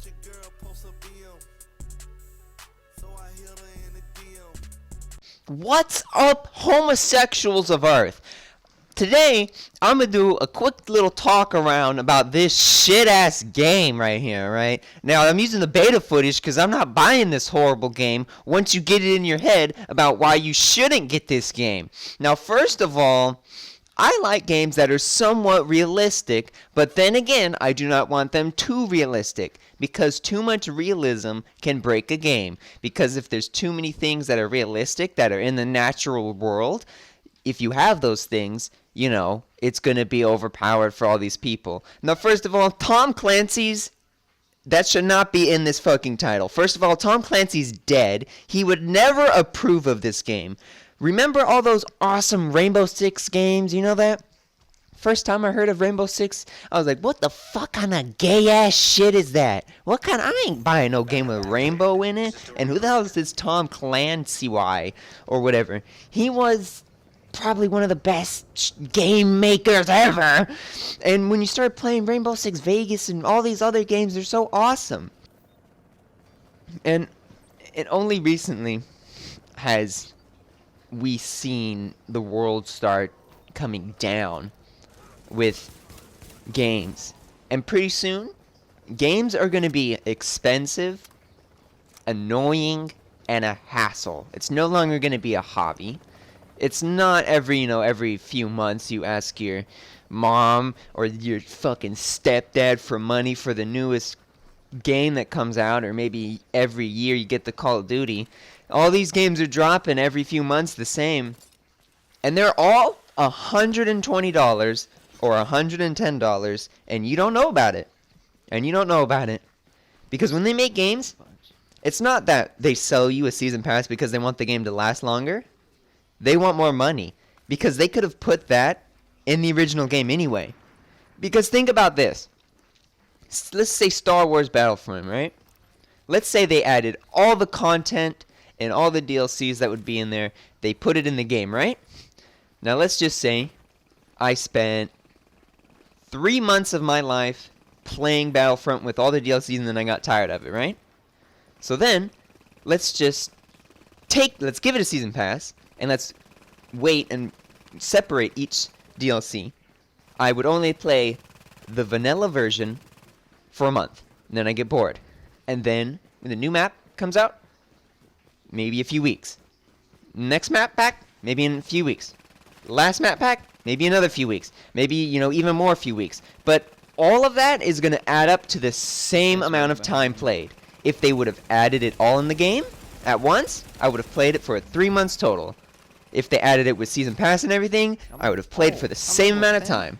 your girl post a BM. So I hit her in the DM. What's up, homosexuals of Earth? Today, I'm going to do a quick little talk around about this shit-ass game right here, right? Now, I'm using the beta footage because I'm not buying this horrible game once you get it in your head about why you shouldn't get this game. Now, first of all, I like games that are somewhat realistic, but then again, I do not want them too realistic, because too much realism can break a game. Because if there's too many things that are realistic, that are in the natural world, if you have those things, you know, it's going to be overpowered for all these people. Now, first of all, Tom Clancy's, that should not be in this fucking title. First of all, Tom Clancy's dead. He would never approve of this game. Remember all those awesome Rainbow Six games? You know that? First time I heard of Rainbow Six, I was like, what the fuck kind of gay-ass shit is that? What kind of... I ain't buying no game with rainbow in it. And who the hell is this Tom Clancy or whatever? He was probably one of the best game makers ever. And when you start playing Rainbow Six Vegas and all these other games, they're so awesome. And it only recently has we seen the world start coming down with games. And pretty soon, games are going to be expensive, annoying, and a hassle. It's no longer going to be a hobby. It's not every few months you ask your mom or your fucking stepdad for money for the newest game that comes out, or maybe every year you get the Call of Duty. All these games are dropping every few months the same. And they're all $120 or $110, and you don't know about it. And you don't know about it. Because when they make games, it's not that they sell you a season pass because they want the game to last longer. They want more money. Because they could have put that in the original game anyway. Because think about this. Let's say Star Wars Battlefront, right? Let's say they added all the content and all the DLCs that would be in there. They put it in the game, right? Now let's just say I spent 3 months of my life playing Battlefront with all the DLCs, and then I got tired of it, right? So then, let's give it a season pass, and let's wait and separate each DLC. I would only play the vanilla version for a month, and then I get bored. And then, when the new map comes out, maybe a few weeks. Next map pack, maybe in a few weeks. Last map pack, maybe another few weeks. Maybe, even more few weeks. But all of that is going to add up to the same amount of time played. If they would have added it all in the game at once, I would have played it for 3 months total. If they added it with Season Pass and everything, I would have played for the same amount of time.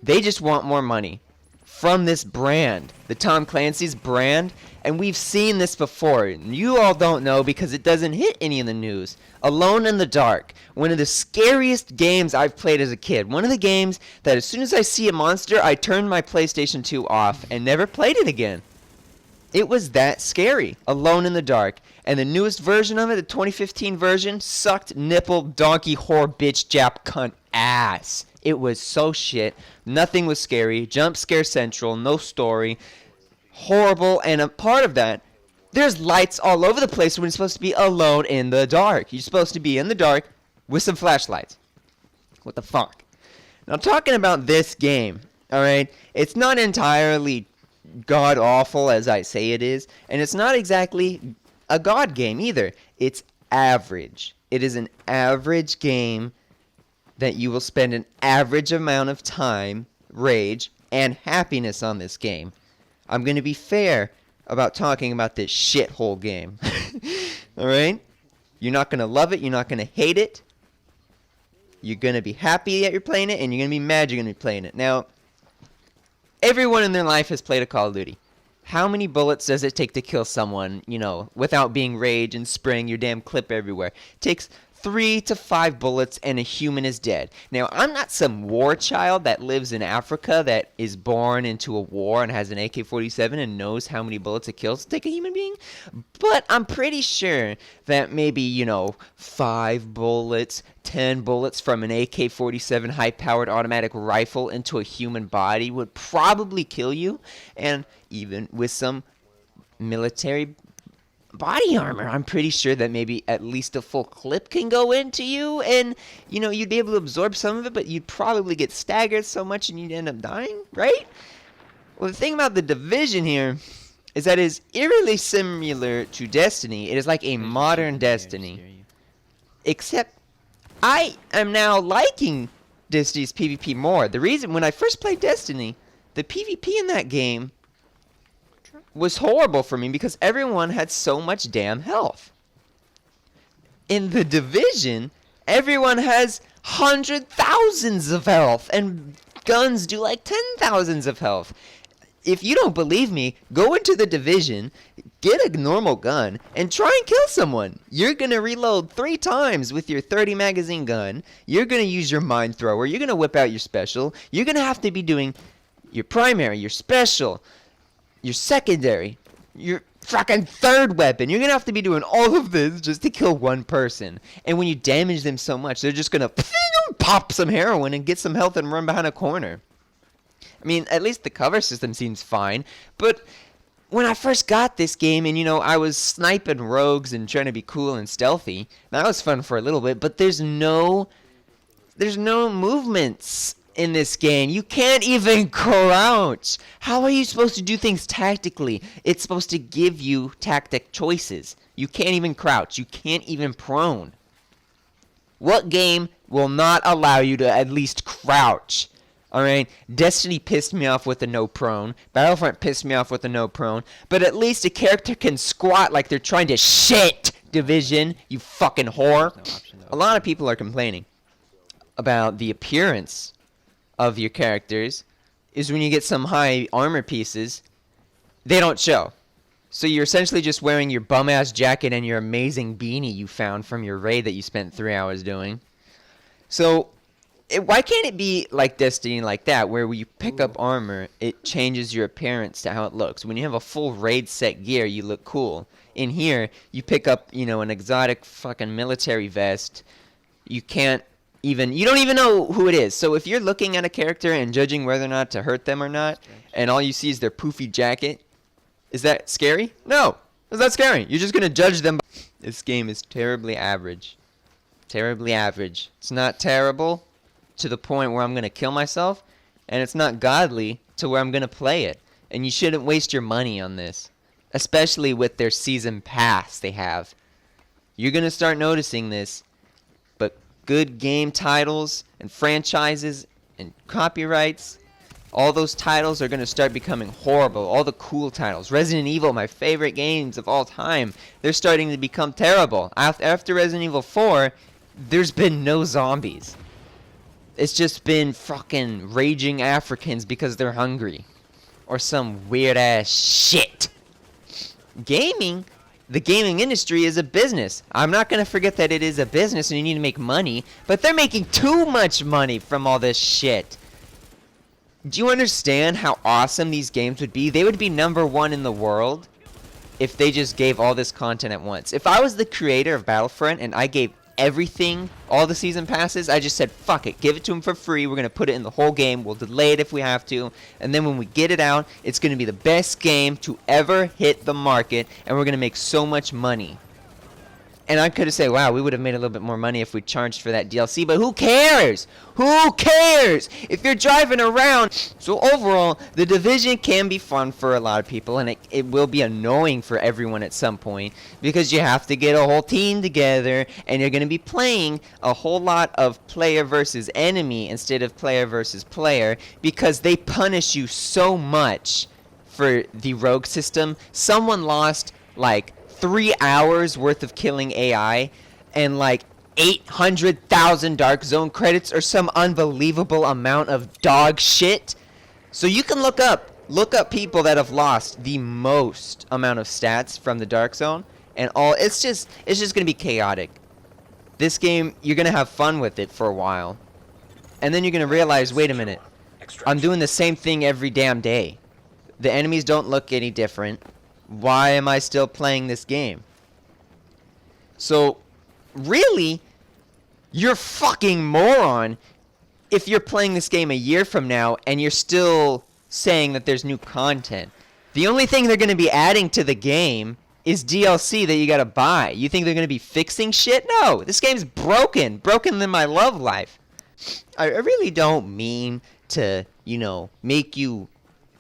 They just want more money from this brand, the Tom Clancy's brand, and we've seen this before. You all don't know because it doesn't hit any in the news. Alone in the Dark, one of the scariest games I've played as a kid. One of the games that as soon as I see a monster, I turn my PlayStation 2 off and never played it again. It was that scary. Alone in the Dark. And the newest version of it, the 2015 version, sucked nipple donkey whore bitch jap cunt ass. It was so shit. Nothing was scary. Jump scare central. No story. Horrible. And a part of that, there's lights all over the place when it's supposed to be alone in the dark. You're supposed to be in the dark with some flashlights. What the fuck? Now, talking about this game, alright, it's not entirely god-awful as I say it is, and it's not exactly a god game either. It's average. It is an average game that you will spend an average amount of time, rage, and happiness on this game. I'm going to be fair about talking about this shithole game. Alright? You're not going to love it. You're not going to hate it. You're going to be happy that you're playing it, and you're going to be mad you're going to be playing it. Now, everyone in their life has played a Call of Duty. How many bullets does it take to kill someone, without being rage and spraying your damn clip everywhere? It takes 3 to 5 bullets and a human is dead. Now, I'm not some war child that lives in Africa that is born into a war and has an AK-47 and knows how many bullets it kills to take a human being. But I'm pretty sure that maybe, 5 bullets, 10 bullets from an AK-47 high-powered automatic rifle into a human body would probably kill you. And even with some military body armor, I'm pretty sure that maybe at least a full clip can go into you, and you'd be able to absorb some of it, but you'd probably get staggered so much and you'd end up dying, right? Well, the thing about the Division here is that it is eerily similar to Destiny. It is like a modern Destiny, except I am now liking Destiny's PvP more. The reason, when I first played Destiny, the PvP in that game was horrible for me because everyone had so much damn health. In the Division, everyone has thousands of health, and guns do like 10,000s of health. If you don't believe me, go into the Division, get a normal gun, and try and kill someone. You're gonna reload 3 times with your 30 magazine gun. You're gonna use your mine thrower. You're gonna whip out your special. You're gonna have to be doing your primary, your special, your secondary, your fucking third weapon. You're gonna have to be doing all of this just to kill one person. And when you damage them so much, they're just gonna pop some heroin and get some health and run behind a corner. I mean, at least the cover system seems fine. But when I first got this game and, I was sniping rogues and trying to be cool and stealthy, that was fun for a little bit. But there's no movements in this game. You can't even crouch. How are you supposed to do things tactically? It's supposed to give you tactic choices. You can't even crouch. You can't even prone. What game will not allow you to at least crouch? Alright, Destiny pissed me off with the no prone. Battlefront pissed me off with the no prone. But at least a character can squat like they're trying to shit. Division, you fucking whore. A lot of people are complaining about the appearance of your characters is when you get some high armor pieces, they don't show. So you're essentially just wearing your bum-ass jacket and your amazing beanie you found from your raid that you spent 3 hours doing. So why can't it be like Destiny like that, where when you pick up armor, it changes your appearance to how it looks? When you have a full raid set gear, you look cool. In here, you pick up, an exotic fucking military vest, you don't even know who it is. So if you're looking at a character and judging whether or not to hurt them or not, and all you see is their poofy jacket, is that scary? No, it's not scary. You're just going to judge them. This game is terribly average. Terribly average. It's not terrible to the point where I'm going to kill myself, and it's not godly to where I'm going to play it. And you shouldn't waste your money on this, especially with their season pass they have. You're going to start noticing this. Good game titles and franchises and copyrights, all those titles are going to start becoming horrible. All the cool titles. Resident Evil, my favorite games of all time, they're starting to become terrible. After Resident Evil 4, there's been no zombies. It's just been fucking raging Africans because they're hungry. Or some weird ass shit. The gaming industry is a business. I'm not going to forget that it is a business and you need to make money, but they're making too much money from all this shit. Do you understand how awesome these games would be? They would be #1 in the world if they just gave all this content at once. If I was the creator of Battlefront and I gave everything, all the season passes, I just said, fuck it, give it to them for free, we're going to put it in the whole game, we'll delay it if we have to, and then when we get it out, it's going to be the best game to ever hit the market, and we're going to make so much money. And I could have said, wow, we would have made a little bit more money if we charged for that DLC, but who cares? Who cares? If you're driving around. So overall, the Division can be fun for a lot of people, and it will be annoying for everyone at some point, because you have to get a whole team together, and you're going to be playing a whole lot of player versus enemy instead of player versus player, because they punish you so much for the rogue system. Someone lost, 3 hours worth of killing AI and 800,000 Dark Zone credits or some unbelievable amount of dog shit. So you can look up people that have lost the most amount of stats from the Dark Zone, and it's just gonna be chaotic. This game, you're gonna have fun with it for a while. And then you're gonna realize, wait a minute, I'm doing the same thing every damn day. The enemies don't look any different. Why am I still playing this game? So, really, you're a fucking moron if you're playing this game a year from now and you're still saying that there's new content. The only thing they're gonna be adding to the game is DLC that you gotta buy. You think they're gonna be fixing shit? No, this game's broken. Broken than my love life. I really don't mean to, you know, make you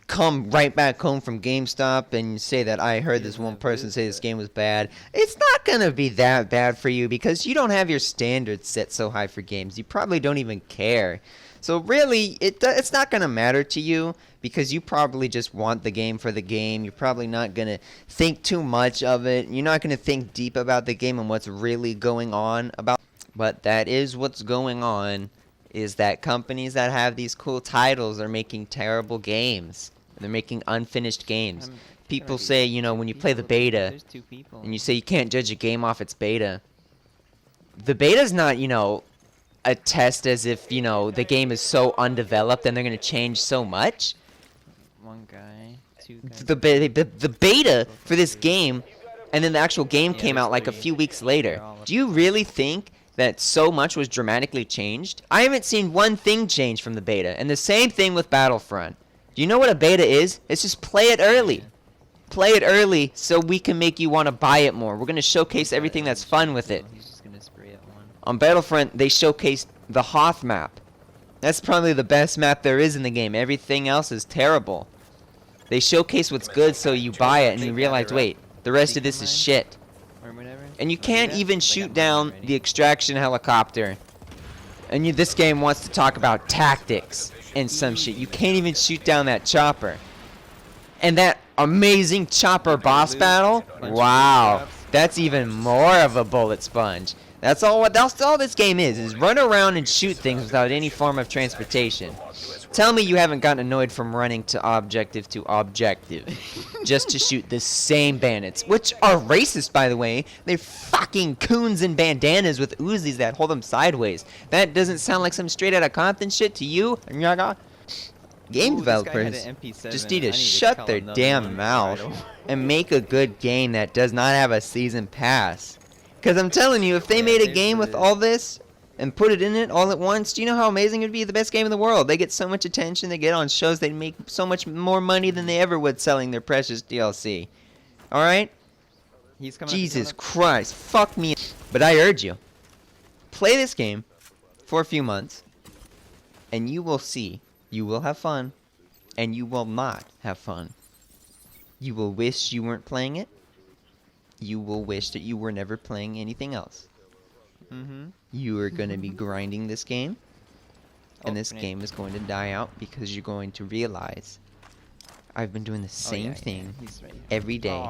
come right back home from GameStop and say that I heard this one person say this game was bad. It's not gonna be that bad for you because you don't have your standards set so high for games. You probably don't even care. So really, it's not gonna matter to you because you probably just want the game for the game. You're probably not gonna think too much of it. You're not gonna think deep about the game and what's really going on about. But that is what's going on. Is that companies that have these cool titles are making terrible games. They're making unfinished games. People say, you know, when you play the beta, and you say you can't judge a game off its beta. The beta's not, you know, a test as if, you know, the game is so undeveloped and they're going to change so much. One guy, two guys. The beta for this game, and then the actual game came out like a few weeks later. Do you really think that so much was dramatically changed? I haven't seen one thing change from the beta. And the same thing with Battlefront. Do you know what a beta is? It's just play it early. Play it early so we can make you want to buy it more. We're going to showcase everything that's fun with it. He's just gonna spray at one. On Battlefront, they showcased the Hoth map. That's probably the best map there is in the game. Everything else is terrible. They showcase what's good so you buy it and you realize, wait, the rest of this is shit. Or whatever. And you can't even shoot down the extraction helicopter. And this game wants to talk about tactics and some shit. You can't even shoot down that chopper. And that amazing chopper boss battle? Wow. That's even more of a bullet sponge. That's all this game is run around and shoot things without any form of transportation. Tell me you haven't gotten annoyed from running to objective just to shoot the same bandits, which are racist, by the way. They're fucking coons in bandanas with Uzis that hold them sideways. That doesn't sound like some straight outta Compton shit to you? Game developers just need to shut their damn mouth and make a good game that does not have a season pass. Because I'm telling you, if they made a game with all this and put it in it all at once, do you know how amazing it would be? The best game in the world. They get so much attention, they get on shows, they make so much more money than they ever would selling their precious DLC. Alright? Jesus Christ, fuck me. But I urge you, play this game for a few months, and you will see. You will have fun, and you will not have fun. You will wish you weren't playing it. You will wish that you were never playing anything else. You are going to be grinding this game, and this game is going to die out because you're going to realize I've been doing the same thing every day,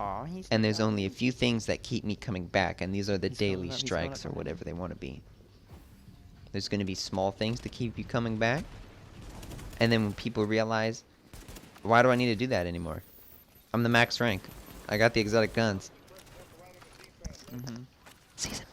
and there's only a few things that keep me coming back, and these are the daily strikes or whatever they want to be. There's going to be small things to keep you coming back, and then when people realize, why do I need to do that anymore? I'm the max rank. I got the exotic guns. Season